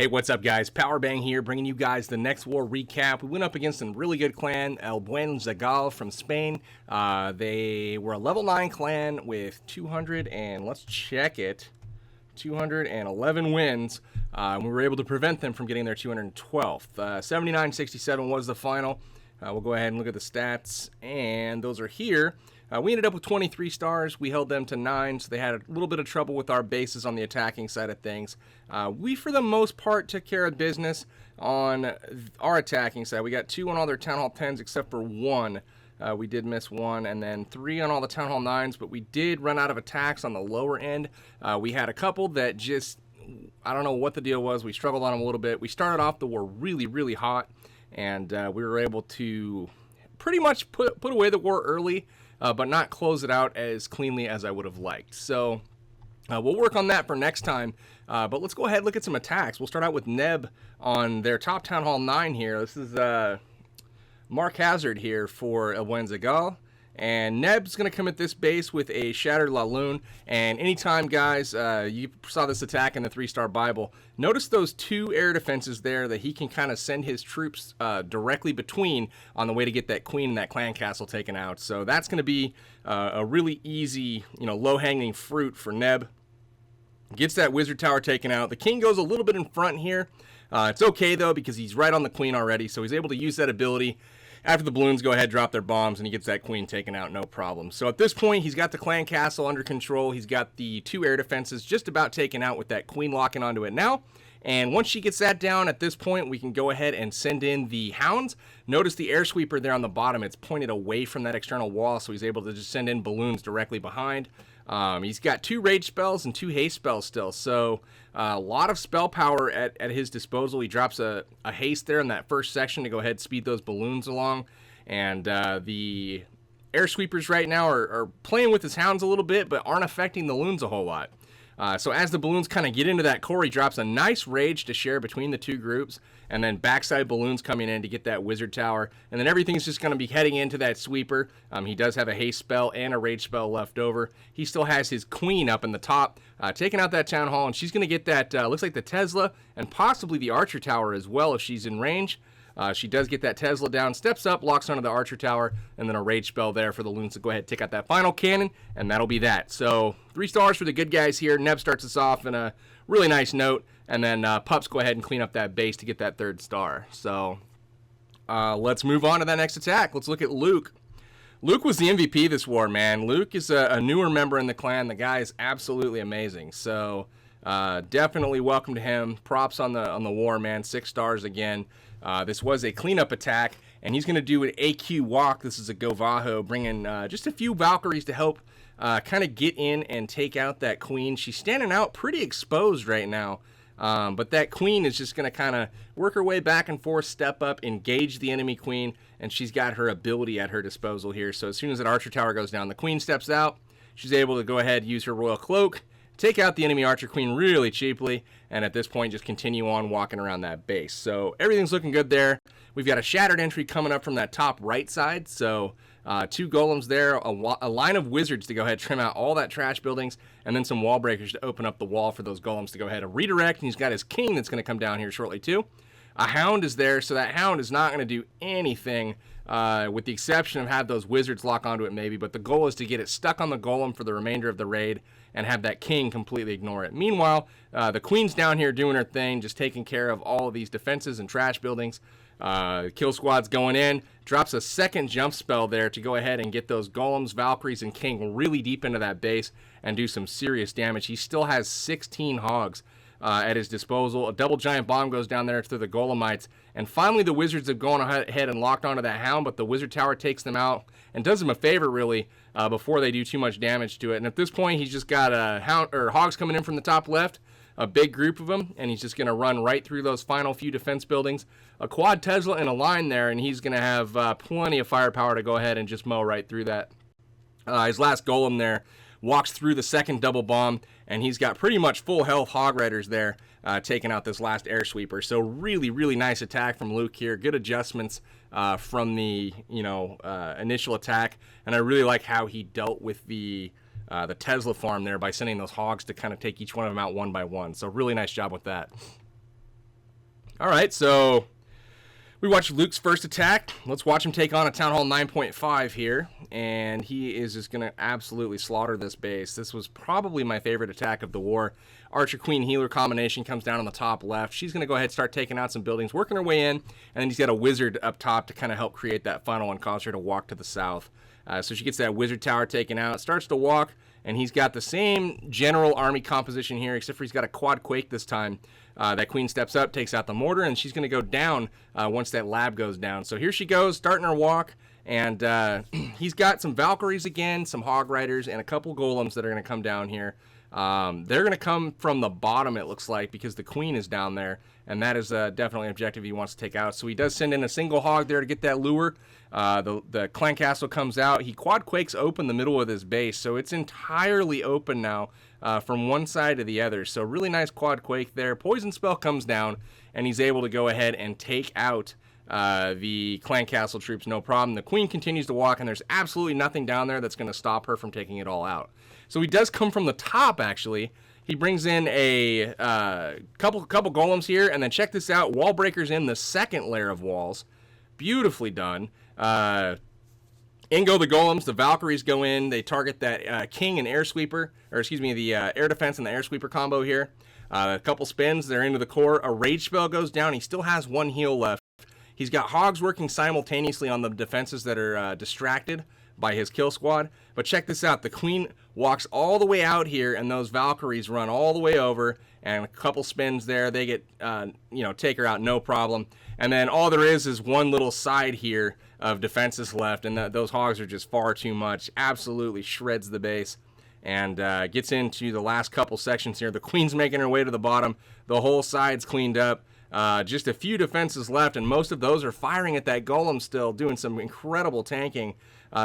Hey, what's up, guys? Powerbang here, bringing you guys the next war recap. We went up against a really good clan, El Buen Zagal from Spain. They were a level 9 clan with 200 and, let's check it, 211 wins. We were able to prevent them from getting their 212th. 79-67 was the final. We'll go ahead and look at the stats, and those are here. We ended up with 23 stars. We held them to 9, so they had a little bit of trouble with our bases on the attacking side of things. We, for the most part, took care of business on our attacking side. We got 2 on all their Town Hall 10s, except for 1. We did miss 1, and then 3 on all the Town Hall 9s, but we did run out of attacks on the lower end. We had a couple that just, I don't know what the deal was. We struggled on them a little bit. We started off the war really, really hot, and we were able to pretty much put away the war early, but not close it out as cleanly as I would have liked. So we'll work on that for next time. But let's go ahead and look at some attacks. We'll start out with Neb on their top Town Hall 9 here. This is Mark Hazard here for El Buen Zagal. And Neb's going to come at this base with a Shattered Loon. And anytime, guys, you saw this attack in the 3-star Bible, notice those 2 air defenses there that he can kind of send his troops directly between on the way to get that queen and that clan castle taken out. So that's going to be a really easy, low-hanging fruit for Neb. Gets that wizard tower taken out. The king goes a little bit in front here. It's okay, though, because he's right on the queen already, so he's able to use that ability. After the balloons go ahead, drop their bombs, and he gets that queen taken out, no problem. So at this point, he's got the clan castle under control. He's got the 2 air defenses just about taken out with that queen locking onto it now. And once she gets that down, at this point, we can go ahead and send in the hounds. Notice the air sweeper there on the bottom. It's pointed away from that external wall, so he's able to just send in balloons directly behind. He's got 2 rage spells and 2 haste spells still, so a lot of spell power at his disposal. He drops a haste there in that first section to go ahead and speed those balloons along. And the air sweepers right now are playing with his hounds a little bit, but aren't affecting the loons a whole lot. So as the balloons kind of get into that core, he drops a nice rage to share between the 2 groups, and then backside balloons coming in to get that wizard tower, and then everything's just going to be heading into that sweeper. He does have a haste spell and a rage spell left over. He still has his queen up in the top, taking out that town hall, and she's going to get that, looks like the Tesla, and possibly the archer tower as well if she's in range. She does get that Tesla down, steps up, locks onto the archer tower, and then a rage spell there for the loons to go ahead and take out that final cannon, and that'll be that. So 3 stars for the good guys here. Neb starts us off in a really nice note, and then Pups go ahead and clean up that base to get that 3rd star. So let's move on to that next attack. Let's look at Luke. Luke was the MVP this war, man. Luke is a newer member in the clan. The guy is absolutely amazing. So definitely welcome to him. Props on the war, man. 6 stars again. This was a cleanup attack, and he's going to do an AQ walk. This is a Govajo, bringing just a few Valkyries to help kind of get in and take out that queen. She's standing out pretty exposed right now, but that queen is just going to kind of work her way back and forth, step up, engage the enemy queen, and she's got her ability at her disposal here. So as soon as that archer tower goes down, the queen steps out. She's able to go ahead and use her royal cloak, take out the enemy archer queen really cheaply, and at this point just continue on walking around that base. So everything's looking good there. We've got a shattered entry coming up from that top right side, so 2 golems there, a line of wizards to go ahead and trim out all that trash buildings, and then some wall breakers to open up the wall for those golems to go ahead and redirect, and he's got his king that's going to come down here shortly too. A hound is there, so that hound is not going to do anything with the exception of have those wizards lock onto it maybe, but the goal is to get it stuck on the golem for the remainder of the raid and have that king completely ignore it. Meanwhile, the queen's down here doing her thing, just taking care of all of these defenses and trash buildings. Kill squad's going in, drops a 2nd jump spell there to go ahead and get those golems, Valkyries, and king really deep into that base and do some serious damage. He still has 16 hogs at his disposal. A double giant bomb goes down there through the golemites, and finally the wizards have gone ahead and locked onto that hound, but the wizard tower takes them out and does them a favor really before they do too much damage to it. And at this point he's just got hogs coming in from the top left, a big group of them, and he's just going to run right through those final few defense buildings. A quad Tesla in a line there, and he's going to have plenty of firepower to go ahead and just mow right through that. His last golem there walks through the 2nd double bomb, and he's got pretty much full health Hog Riders there, taking out this last air sweeper. So really, really nice attack from Luke here. Good adjustments from the initial attack, and I really like how he dealt with the Tesla farm there by sending those hogs to kind of take each one of them out one by one. So really nice job with that. All right, so we watched Luke's first attack. Let's watch him take on a Town Hall 9.5 here, and he is just going to absolutely slaughter this base. This was probably my favorite attack of the war. Archer Queen Healer combination comes down on the top left. She's going to go ahead and start taking out some buildings, working her way in, and then he's got a wizard up top to kind of help create that funnel and cause her to walk to the south. So she gets that wizard tower taken out, starts to walk, and he's got the same general army composition here, except for he's got a quad quake this time. That queen steps up, takes out the mortar, and she's going to go down once that lab goes down. So here she goes, starting her walk, and he's got some Valkyries again, some Hog Riders, and a couple golems that are going to come down here. They're going to come from the bottom, it looks like, because the queen is down there, and that is definitely an objective he wants to take out. So he does send in a single hog there to get that lure. The clan castle comes out. He quad quakes open the middle of his base, so it's entirely open now from one side to the other. So really nice quad quake there. Poison spell comes down, and he's able to go ahead and take out the clan castle troops, no problem. The queen continues to walk, and there's absolutely nothing down there that's going to stop her from taking it all out. So he does come from the top, actually. He brings in a couple golems here, and then check this out. Wall breakers in the second layer of walls. Beautifully done. In go the golems. The Valkyries go in. They target that king and air sweeper, or excuse me, the air defense and the air sweeper combo here. A couple spins. They're into the core. A rage spell goes down. He still has one heal left. He's got hogs working simultaneously on the defenses that are distracted by his kill squad. But check this out. The queen walks all the way out here, and those Valkyries run all the way over, and a couple spins there. They get, take her out, no problem. And then all there is one little side here of defenses left, and those hogs are just far too much. Absolutely shreds the base, and gets into the last couple sections here. The queen's making her way to the bottom. The whole side's cleaned up. Just a few defenses left, and most of those are firing at that golem still, doing some incredible tanking.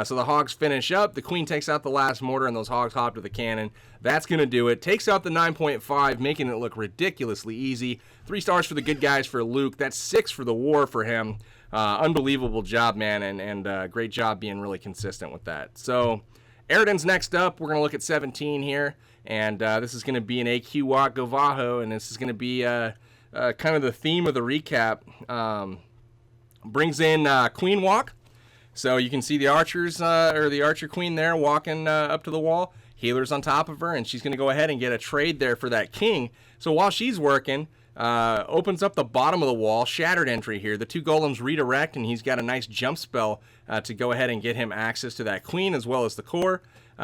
So the hogs finish up. The queen takes out the last mortar, and those hogs hop to the cannon. That's going to do it. Takes out the 9.5, making it look ridiculously easy. 3 stars for the good guys for Luke. That's 6 for the war for him. Unbelievable job, man, and great job being really consistent with that. So Aridan's next up. We're going to look at 17 here, and this is going to be an AQ walk Govajo, and this is going to be kind of the theme of the recap. Brings in queen walk. So you can see the archers, or the archer queen there walking up to the wall. Healer's on top of her, and she's going to go ahead and get a trade there for that king. So while she's working, opens up the bottom of the wall, shattered entry here. The 2 golems redirect, and he's got a nice jump spell to go ahead and get him access to that queen as well as the core.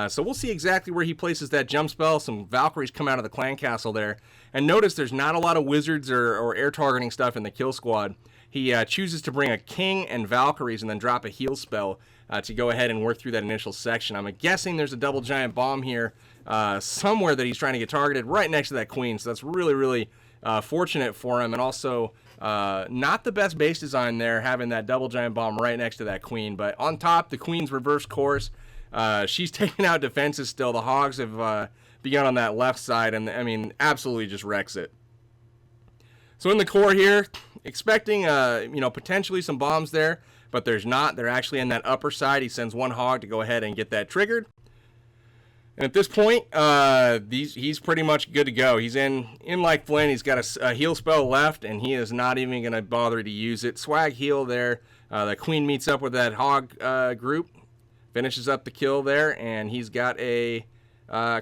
So we'll see exactly where he places that jump spell. Some Valkyries come out of the clan castle there. And notice there's not a lot of wizards or air targeting stuff in the kill squad. He chooses to bring a king and Valkyries and then drop a heal spell to go ahead and work through that initial section. I'm guessing there's a double giant bomb here somewhere that he's trying to get targeted right next to that queen. So that's really, really fortunate for him. And also not the best base design there, having that double giant bomb right next to that queen. But on top, the queen's reverse course. She's taking out defenses still. The hogs have begun on that left side, and absolutely just wrecks it. So in the core here, expecting potentially some bombs there, but there's not. They're actually in that upper side. He sends 1 hog to go ahead and get that triggered. And at this point, he's pretty much good to go. He's in like Flynn. He's got a heal spell left, and he is not even going to bother to use it. Swag heal there. The queen meets up with that hog group, finishes up the kill there, and he's got a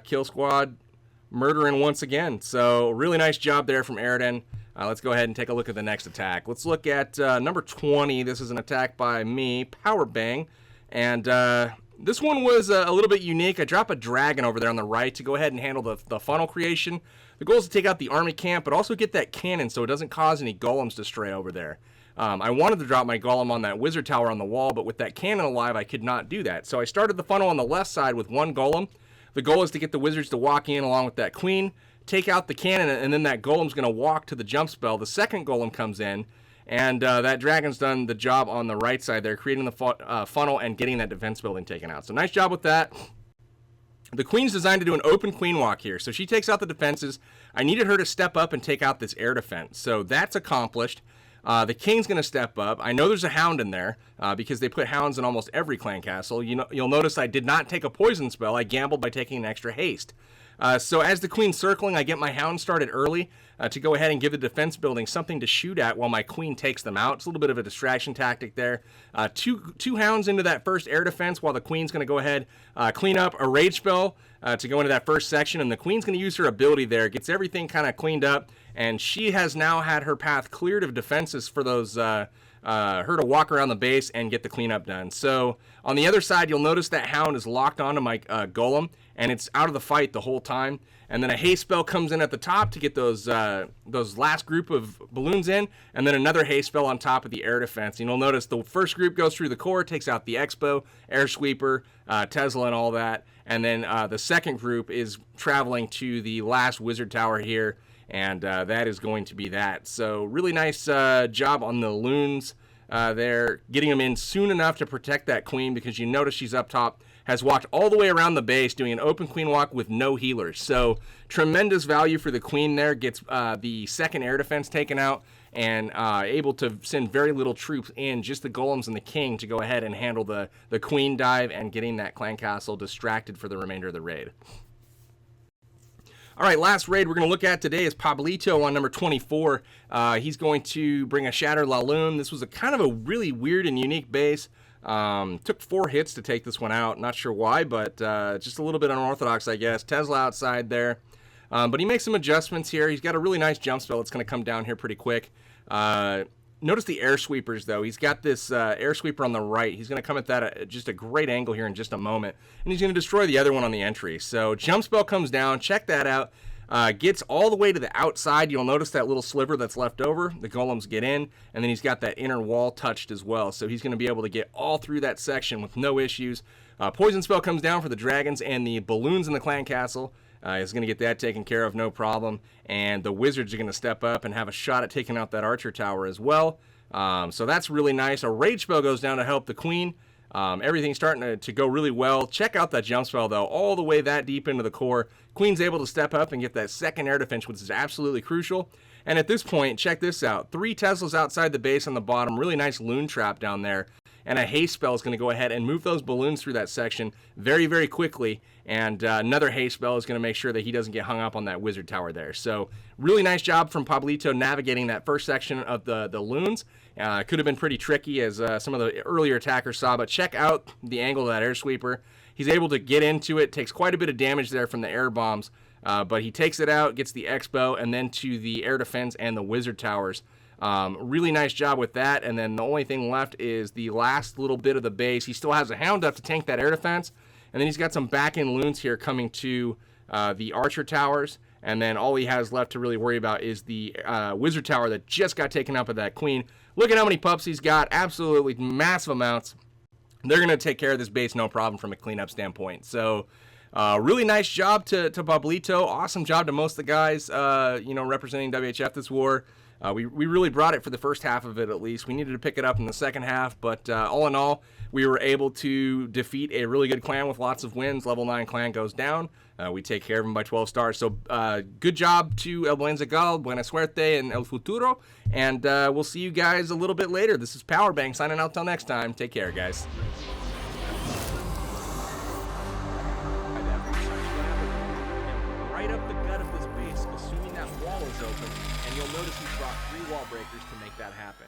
kill squad murdering once again. So really nice job there from Aridan. Let's go ahead and take a look at the next attack. Let's look at number 20. This is an attack by me, Powerbang. And this one was a little bit unique. I drop a dragon over there on the right to go ahead and handle the funnel creation. The goal is to take out the army camp, but also get that cannon so it doesn't cause any golems to stray over there. I wanted to drop my golem on that wizard tower on the wall, but with that cannon alive, I could not do that. So I started the funnel on the left side with 1 golem. The goal is to get the wizards to walk in along with that queen, take out the cannon, and then that golem's going to walk to the jump spell. The second golem comes in, and that dragon's done the job on the right side there, creating the funnel and getting that defense building taken out. So nice job with that. The queen's designed to do an open queen walk here, so she takes out the defenses. I needed her to step up and take out this air defense, so that's accomplished. The king's going to step up. I know there's a hound in there because they put hounds in almost every clan castle. You'll notice I did not take a poison spell. I gambled by taking an extra haste. So as the queen's circling, I get my hound started early to go ahead and give the defense building something to shoot at while my queen takes them out. It's a little bit of a distraction tactic there. Two hounds into that first air defense while the queen's going to go ahead, clean up a rage spell to go into that first section, and the queen's going to use her ability there, gets everything kind of cleaned up, and she has now had her path cleared of defenses for those her to walk around the base and get the cleanup done. So on the other side, you'll notice that hound is locked onto my golem, and it's out of the fight the whole time. And then a haste spell comes in at the top to get those last group of balloons in, and then another haste spell on top of the air defense. And you'll notice the first group goes through the core, takes out the Expo, Air Sweeper, Tesla, and all that. And then the second group is traveling to the last wizard tower here, and that is going to be that. So really nice job on the loons there, getting them in soon enough to protect that queen, because you notice she's up top, has walked all the way around the base doing an open queen walk with no healers. So tremendous value for the queen there, gets the second air defense taken out, and able to send very little troops in, just the golems and the king, to go ahead and handle the queen dive and getting that clan castle distracted for the remainder of the raid. All right, last raid we're going to look at today is Pablito on number 24. He's going to bring a Shattered La Loon. This was a kind of a really weird and unique base. Took 4 hits to take this one out. Not sure why, but just a little bit unorthodox, I guess. Tesla outside there. But he makes some adjustments here. He's got a really nice jump spell. It's going to come down here pretty quick. Notice the air sweepers, though. He's got this air sweeper on the right. He's going to come at that at just a great angle here in just a moment. And he's going to destroy the other one on the entry. So jump spell comes down. Check that out. Gets all the way to the outside. You'll notice that little sliver that's left over. The golems get in. And then he's got that inner wall touched as well. So he's going to be able to get all through that section with no issues. Poison spell comes down for the dragons and the balloons in the clan castle. Is going to get that taken care of, no problem. And the wizards are going to step up and have a shot at taking out that archer tower as well. So that's really nice. A rage spell goes down to help the queen. Everything's starting to go really well. Check out that jump spell, though, all the way that deep into the core. Queen's able to step up and get that second air defense, which is absolutely crucial. And at this point, check this out. 3 Teslas outside the base on the bottom. Really nice loon trap down there. And a haste spell is going to go ahead and move those balloons through that section very, very quickly. And another haste spell is going to make sure that he doesn't get hung up on that wizard tower there. So really nice job from Pablito navigating that first section of the loons. Could have been pretty tricky, as some of the earlier attackers saw. But check out the angle of that air sweeper. He's able to get into it. Takes quite a bit of damage there from the air bombs. But he takes it out, gets the Expo, and then to the air defense and the wizard towers. Really nice job with that. And then the only thing left is the last little bit of the base. He still has a hound up to tank that air defense. And then he's got some back-end loons here coming to the archer towers. And then all he has left to really worry about is the wizard tower that just got taken up by that queen. Look at how many pups he's got. Absolutely massive amounts. They're going to take care of this base no problem from a cleanup standpoint. So really nice job to Pablito. Awesome job to most of the guys representing WHF this war. We really brought it for the first half of it, at least. We needed to pick it up in the second half, but all in all, we were able to defeat a really good clan with lots of wins. Level 9 clan goes down. We take care of them by 12 stars. So good job to El Buen Zagal, Buena Suerte, and El Futuro. And we'll see you guys a little bit later. This is Powerbang signing out till next time. Take care, guys. Right up the gut of this base, assuming that wall is open, and you'll notice he's brought 3 wall breakers to make that happen.